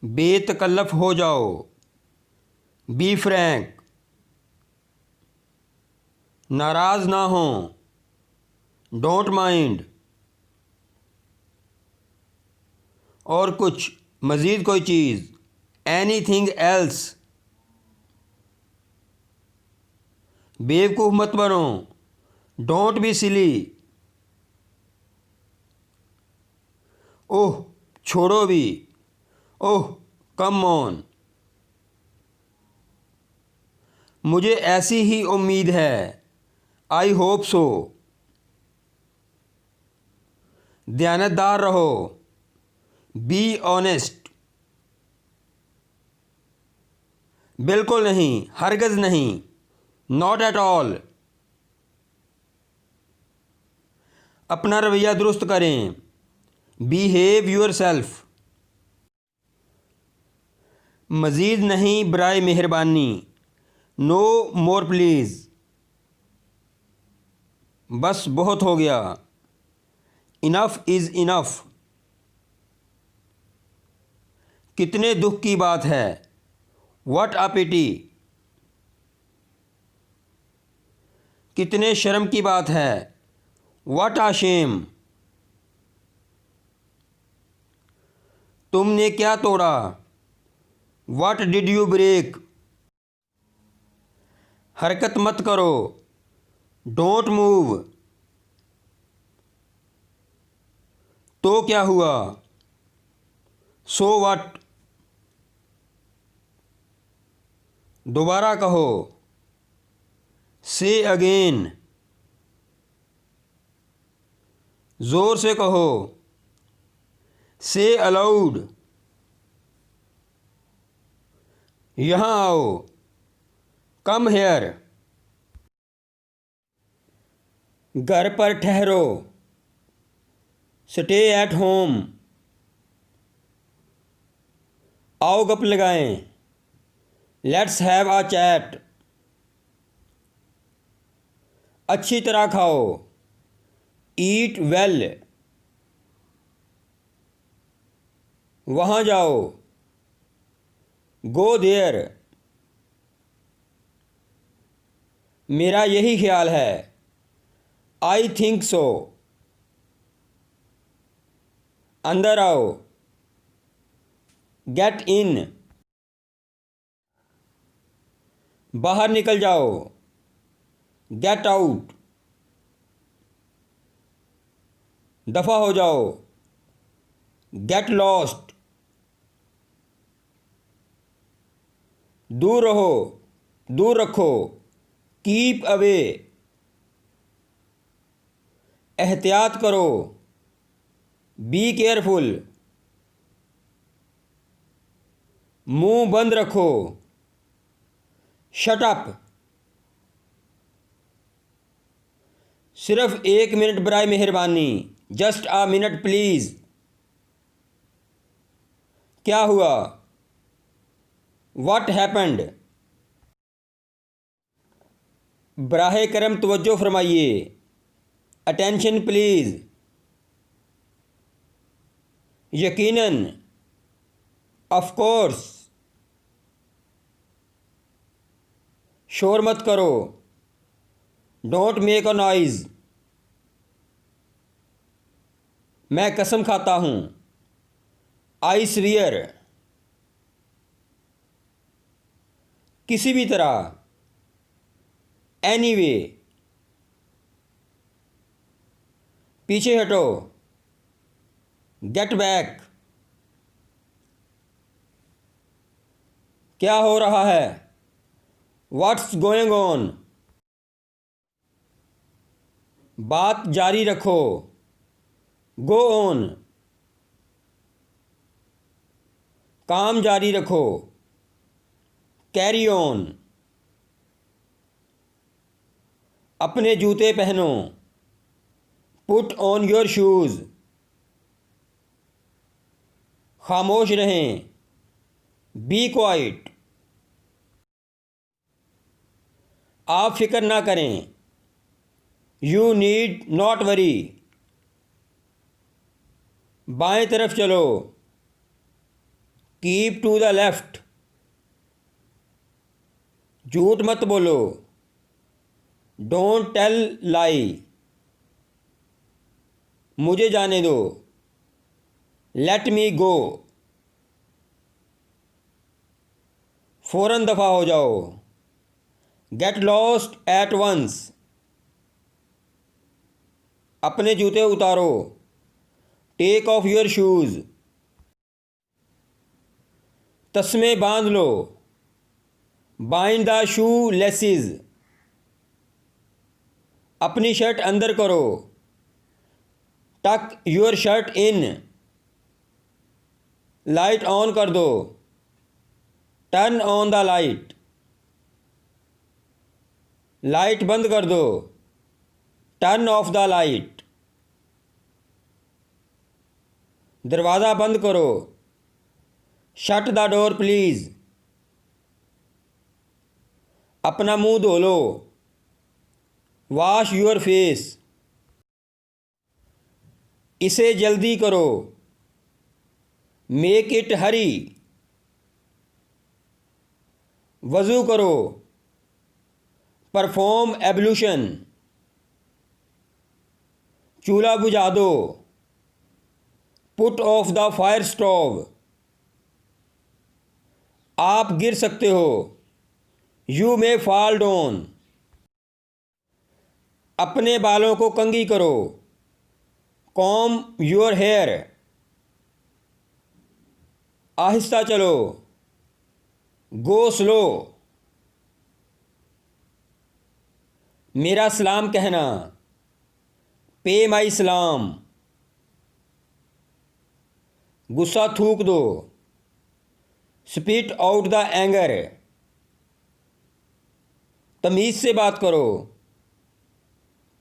बेतकल्लफ हो जाओ। Be frank. नाराज़ ना हो। Don't mind. और कुछ मज़ीद कोई चीज़। Anything else. बेवकूफ़ मत बनो। Don't be silly. ओह छोड़ो भी। ओह कम ऑन। मुझे ऐसी ही उम्मीद है। I hope so. दयानतदार रहो। Be honest. बिल्कुल नहीं, हरगिज़ नहीं। Not at all. अपना रवैया दुरुस्त करें। Behave yourself. मज़ीद नहीं बराए मेहरबानी। No more please. बस बहुत हो गया। Enough is enough. कितने दुख की बात है। What a pity. कितने शर्म की बात है। What a shame. तुमने क्या तोड़ा। What did you break. हरकत मत करो। Don't move. तो क्या हुआ। So what. दोबारा कहो। से अगेन। ज़ोर से कहो। से अलाउड। यहाँ आओ। Come here. घर पर ठहरो। Stay at home. आओ गप लगाएं। Let's have a chat. अच्छी तरह खाओ। Eat well. वहाँ जाओ। Go there. मेरा यही ख्याल है। I think so. अंदर आओ। Get in. बाहर निकल जाओ। Get out. दफ़ा हो जाओ। Get lost. दूर रहो। दूर रखो। Keep away. एहतियात करो। Be careful. मुंह बंद रखो। Shut up. सिर्फ 1 मिनट बराए मेहरबानी। Just a minute please. क्या हुआ। What happened. बराहे करम तवज्जो फरमाइए। Attention please. यकीनन। Of course. शोर मत करो। Don't make a noise. मैं कसम खाता हूँ। I swear. किसी भी तरह। एनीवे। पीछे हटो। Get back. क्या हो रहा है। What's going on. बात जारी रखो। Go on. काम जारी रखो। Carry on. अपने जूते पहनो। Put on your shoes. खामोश रहें। Be quiet. आप फिक्र ना करें। You need not worry. बाएं तरफ चलो। कीप टू द लेफ्ट, झूठ मत बोलो, डोंट टेल लाई, मुझे जाने दो, लेट मी गो, फ़ौरन दफ़ा हो जाओ, गेट लॉस्ट एट वंस, अपने जूते उतारो, टेक ऑफ योर शूज़, तस्मे बांध लो, बाइंड द शू लेसिस, अपनी शर्ट अंदर करो, टक your shirt in, light on कर दो, turn on the light, light बंद कर दो, टर्न ऑफ द लाइट, दरवाज़ा बंद करो, शट द डोर प्लीज़, अपना मुंह धो लो, वॉश योर फेस, इसे जल्दी करो, मेक इट हरी, वज़ू करो, परफॉर्म एब्लूशन, चूल्हा बुझा दो, put off the fire stove, आप गिर सकते हो, यू मे फॉल डाउन, अपने बालों को कंघी करो, कॉम योर हेयर, आहिस्ता चलो, गो स्लो, मेरा सलाम कहना, पे माई सलाम, गुस्सा थूक दो, स्पीट आउट द एंगर, तमीज़ से बात करो,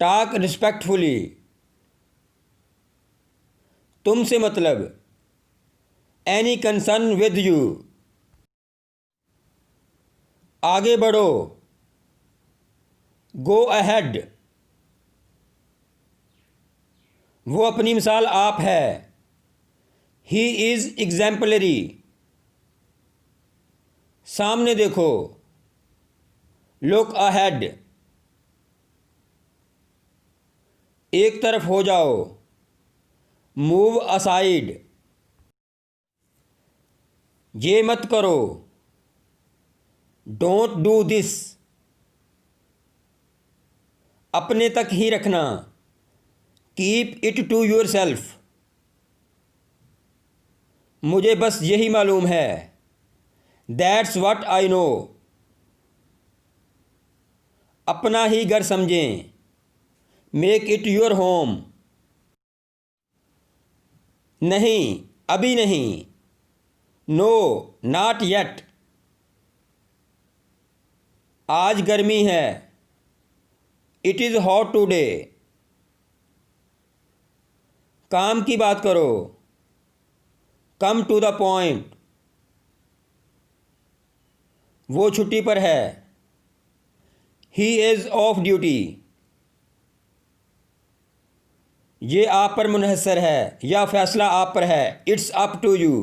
टॉक रिस्पेक्टफुली, तुमसे मतलब, एनी कंसर्न विद यू, आगे बढ़ो, गो अहेड, वो अपनी मिसाल आप है, ही इज़ एग्जाम्पलरी, सामने देखो, लुक अहेड, एक तरफ हो जाओ, मूव असाइड, ये मत करो, डोंट डू दिस, अपने तक ही रखना, keep it to yourself, मुझे बस यही मालूम है, दैट्स व्हाट आई नो, अपना ही घर समझें, मेक इट योर होम, नहीं अभी नहीं, नो नॉट येट, आज गर्मी है, इट इज़ हॉट टुडे, काम की बात करो, कम टू द पॉइंट, वो छुट्टी पर है, ही इज़ ऑफ ड्यूटी, ये आप पर मुनहसर है या फैसला आप पर है, इट्स अप टू यू,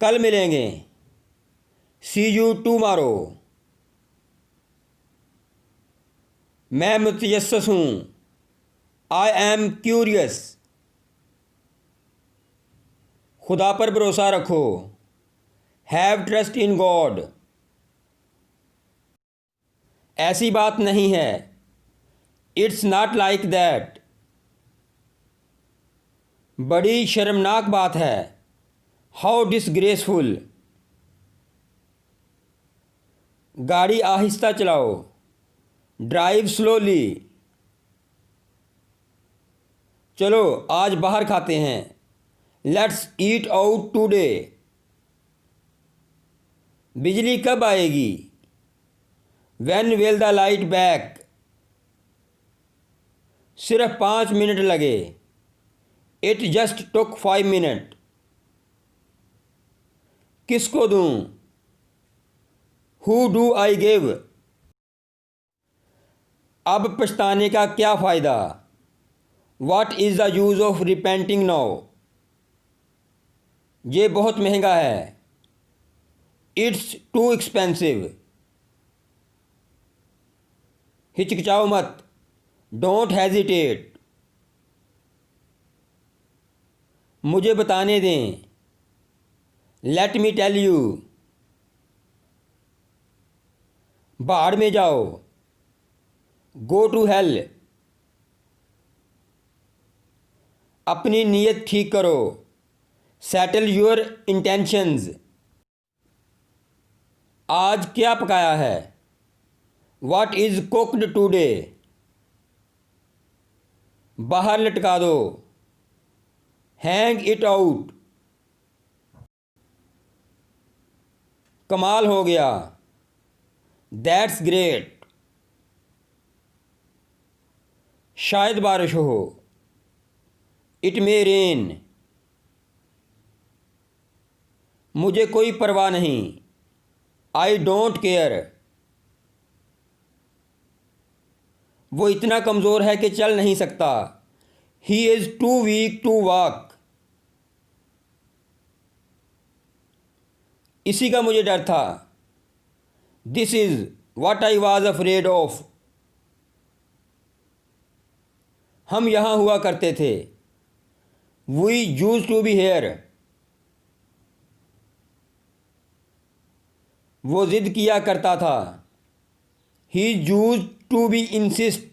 कल मिलेंगे, सी यू टुमारो, मैं मुतयस्सस हूँ, आई एम क्यूरियस, खुदा पर भरोसा रखो, हैव ट्रस्ट इन गॉड, ऐसी बात नहीं है, इट्स नॉट लाइक दैट, बड़ी शर्मनाक बात है, हाउ डिसग्रेसफुल, गाड़ी आहिस्ता चलाओ, ड्राइव स्लोली, चलो आज बाहर खाते हैं, लेट्स ईट आउट टुडे, बिजली कब आएगी, when will the light back, सिर्फ 5 मिनट लगे, इट जस्ट टुक 5 मिनट, किसको दूँ, हु डू आई गिव, अब पछताने का क्या फ़ायदा, what is the use of repenting now, ये बहुत महंगा है। It's too expensive. हिचकिचाओ मत। Don't hesitate. मुझे बताने दें। Let me tell you. बाहर में जाओ। Go to hell. अपनी नीयत ठीक करो। Settle your intentions. आज क्या पकाया है? What is cooked today? बाहर लटका दो। Hang it out. कमाल हो गया। That's great. शायद बारिश हो। It may rain. मुझे कोई परवाह नहीं। I don't care. वो इतना कमज़ोर है कि चल नहीं सकता। He is too weak to walk. इसी का मुझे डर था। This is what I was afraid of. हम यहाँ हुआ करते थे। We use to be here. वो ज़िद किया करता था। He use to be insist.